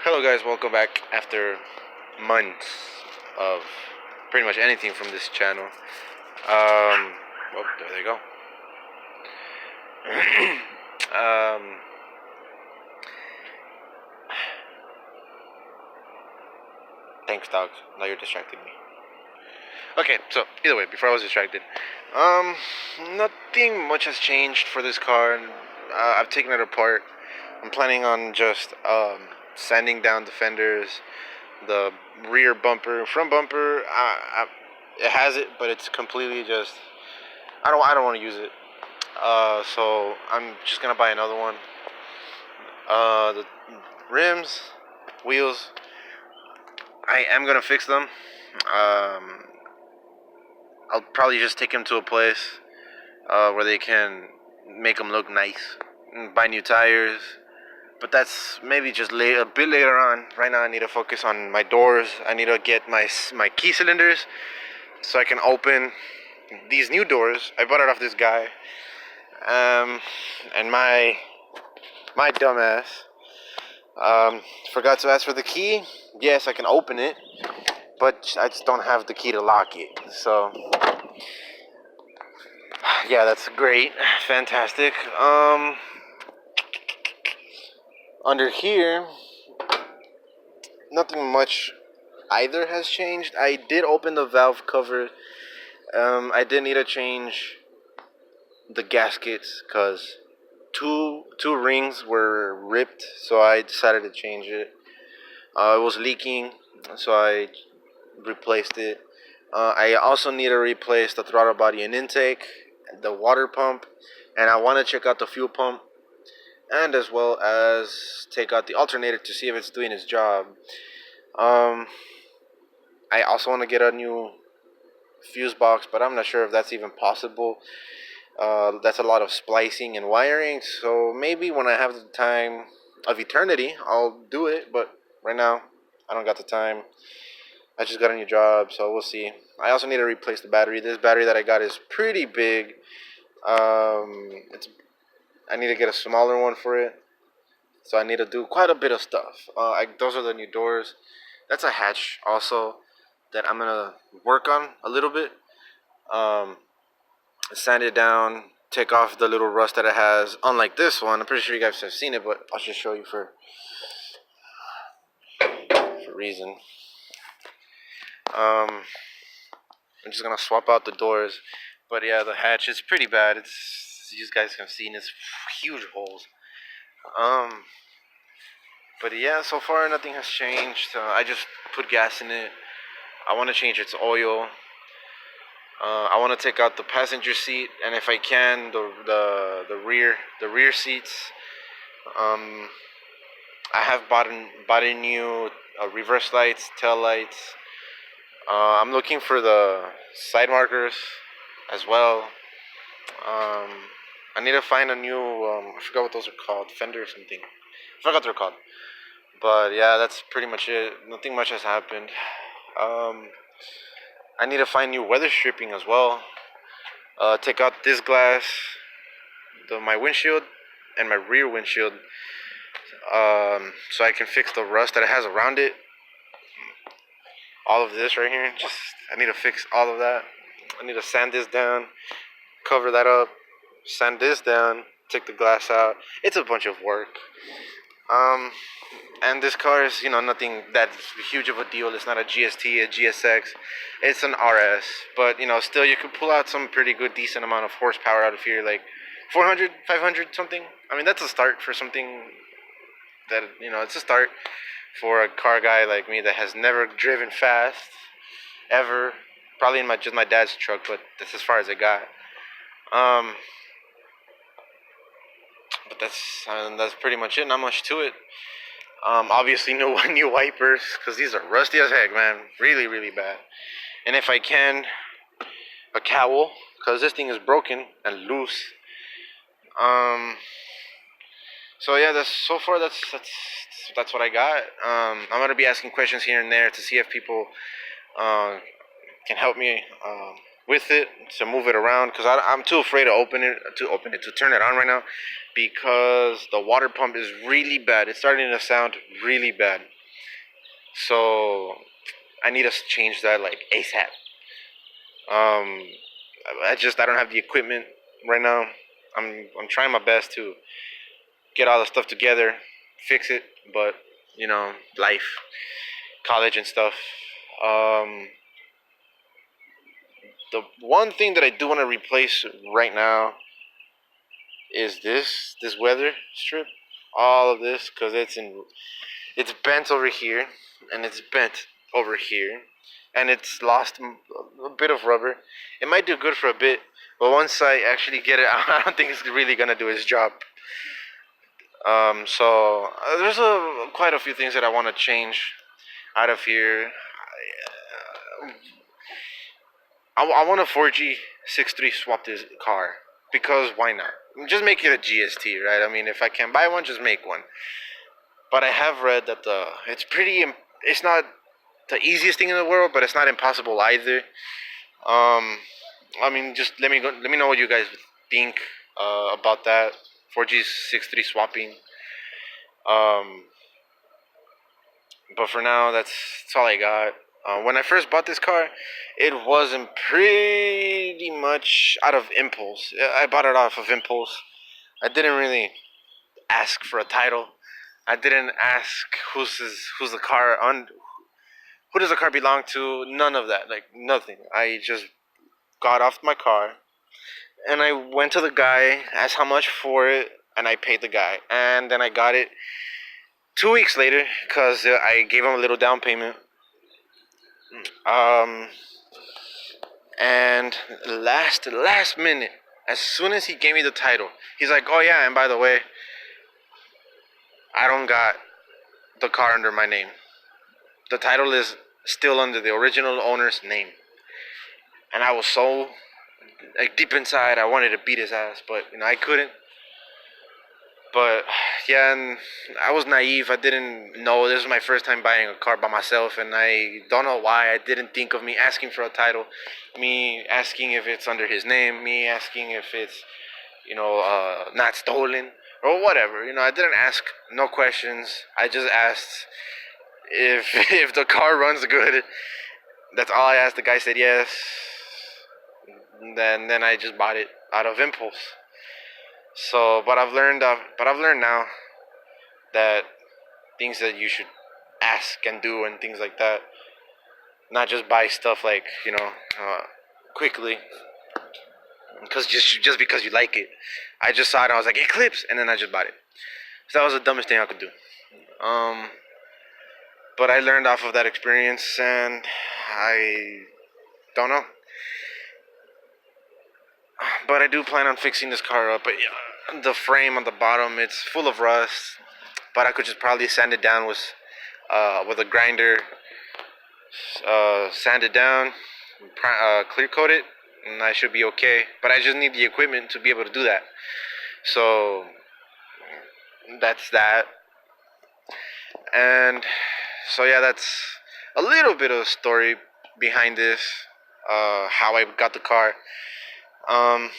Hello guys, welcome back after months of pretty much anything from this channel. Well, there they go. um, Thanks, dogs. Now you're distracting me. Okay, so either way, before I was distracted, um, nothing much has changed for this car. I've taken it apart. I'm planning on just sanding down the fenders, the rear bumper, front bumper. It has it, but it's completely just. I don't want to use it. So I'm just gonna buy another one. The rims, wheels. I am gonna fix them. I'll probably just take them to a place where they can make them look nice, and buy new tires. But that's maybe just a bit later on. Right now, I need to focus on my doors. I need to get my key cylinders so I can open these new doors. I bought it off this guy, and my dumbass forgot to ask for the key. Yes, I can open it, but I just don't have the key to lock it. So yeah, that's great, fantastic. Under here, nothing much either has changed. I did open the valve cover. I did need to change the gaskets because two rings were ripped, so I decided to change it. It was leaking, so I replaced it. I also need to replace the throttle body and intake, the water pump, and I want to check out the fuel pump, and as well as take out the alternator to see if it's doing its job. I also want to get a new fuse box, but I'm not sure if that's even possible. That's a lot of splicing and wiring, so maybe when I have the time of eternity, I'll do it, but right now, I don't got the time. I just got a new job, so we'll see. I also need to replace the battery. This battery that I got is pretty big. I need to get a smaller one for it, so I need to do quite a bit of stuff. Those are the new doors. That's a hatch also that I'm gonna work on a little bit. Sand it down, take off the little rust that it has. Unlike this one, I'm pretty sure you guys have seen it, but I'll just show you for reason. I'm just gonna swap out the doors, but yeah, the hatch is pretty bad. You guys have seen it's huge holes. But yeah, so far nothing has changed. I just put gas in it. I want to change its oil. I want to take out the passenger seat, and if I can, the rear seats. I have bought a new reverse lights, tail lights. I'm looking for the side markers as well. I need to find a new. I forgot what those are called. Fender or something. I forgot what they're called. But yeah, that's pretty much it. Nothing much has happened. I need to find new weather stripping as well. Take out this glass, my windshield, and my rear windshield, so I can fix the rust that it has around it. All of this right here, I need to fix all of that. I need to sand this down, cover that up, sand this down, take the glass out. It's a bunch of work. And this car is, nothing that huge of a deal. It's not a GST, a GSX. It's an RS. But, still you can pull out some pretty good, decent amount of horsepower out of here, like 400, 500, something. I mean, that's a start for something that, it's a start for a car guy like me that has never driven fast, ever. Probably in just my dad's truck, but that's as far as I got. But that's pretty much it. Not much to it. Obviously, no new wipers because these are rusty as heck, man. Really, really bad. And if I can, a cowl because this thing is broken and loose. So yeah, that's what I got. I'm gonna be asking questions here and there to see if people can help me with it to move it around because I'm too afraid to turn it on right now because the water pump is really bad. It's starting to sound really bad. So I need to change that like ASAP. Um, I don't have the equipment right now. I'm trying my best to get all the stuff together, fix it, but life, college and stuff. Um, the one thing that I do want to replace right now is this weather strip. All of this because it's bent over here and it's bent over here and it's lost a bit of rubber. It might do good for a bit, but once I actually get it out, I don't think it's really gonna do its job. So there's quite a few things that I want to change out of here. I want a 4G63 swap this car because why not? Just make it a GST, right? I mean, if I can buy one, just make one. But I have read that it's not the easiest thing in the world, but it's not impossible either. I mean, just let me know what you guys think about that 4G63 swapping. Um, but for now, that's all I got. When I first bought this car, it wasn't pretty much out of impulse. I bought it off of impulse. I didn't really ask for a title. I didn't ask who's the car on, who does the car belong to. None of that, like nothing. I just got off my car and I went to the guy, asked how much for it, and I paid the guy. And then I got it 2 weeks later because I gave him a little down payment. Um, and last minute, as soon as he gave me the title, he's like, "Oh yeah, and by the way, I don't got the car under my name. The title is still under the original owner's name." And I was so like deep inside, I wanted to beat his ass, but I couldn't. But yeah, and I was naive. I didn't know this was my first time buying a car by myself, and I don't know why I didn't think of me asking for a title, me asking if it's under his name, me asking if it's not stolen or whatever. I didn't ask no questions. I just asked if if the car runs good. That's all I asked. The guy said yes. Then I just bought it out of impulse. So, but I've learned now that things that you should ask and do and things like that, not just buy stuff like quickly because just because you like it. I just saw it and I was like Eclipse, and then I just bought it. So that was the dumbest thing I could do. Um, but I learned off of that experience, and I don't know. But I do plan on fixing this car up. But yeah, the frame on the bottom, it's full of rust. But I could just probably sand it down with a grinder, sand it down, clear coat it, and I should be okay. But I just need the equipment to be able to do that. So that's that. And so yeah, that's a little bit of a story behind this. How I got the car. Um,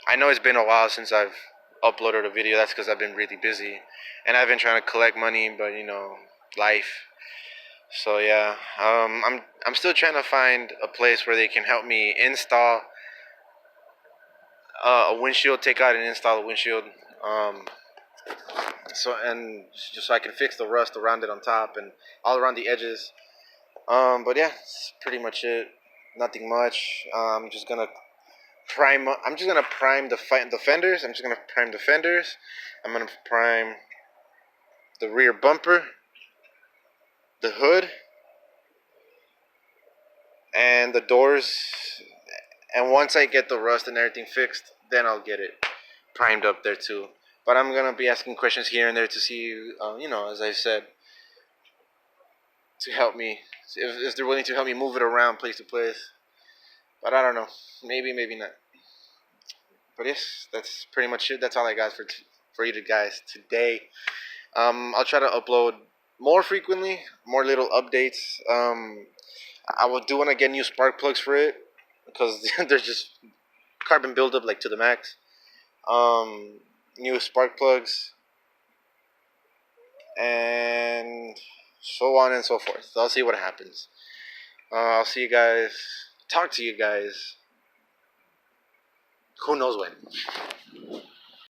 I know it's been a while since I've uploaded a video. That's because I've been really busy, and I've been trying to collect money, but life. So yeah, I'm still trying to find a place where they can help me install a windshield, take out and install a windshield. Um, just so I can fix the rust around it on top and all around the edges. But yeah, that's pretty much it. Nothing much. I'm just gonna prime the fenders. I'm just gonna prime the fenders. I'm gonna prime the rear bumper, the hood, and the doors. And once I get the rust and everything fixed, then I'll get it primed up there too. But I'm gonna be asking questions here and there to see, as I said, to help me if they're willing to help me move it around place to place. But I don't know, maybe not. But yes, that's pretty much it. That's all I got for you guys today. I'll try to upload more frequently, more little updates. I will do want to get new spark plugs for it because there's just carbon buildup like to the max. New spark plugs, and so on and so forth. I'll see what happens. I'll see you guys. Talk to you guys. Who knows when?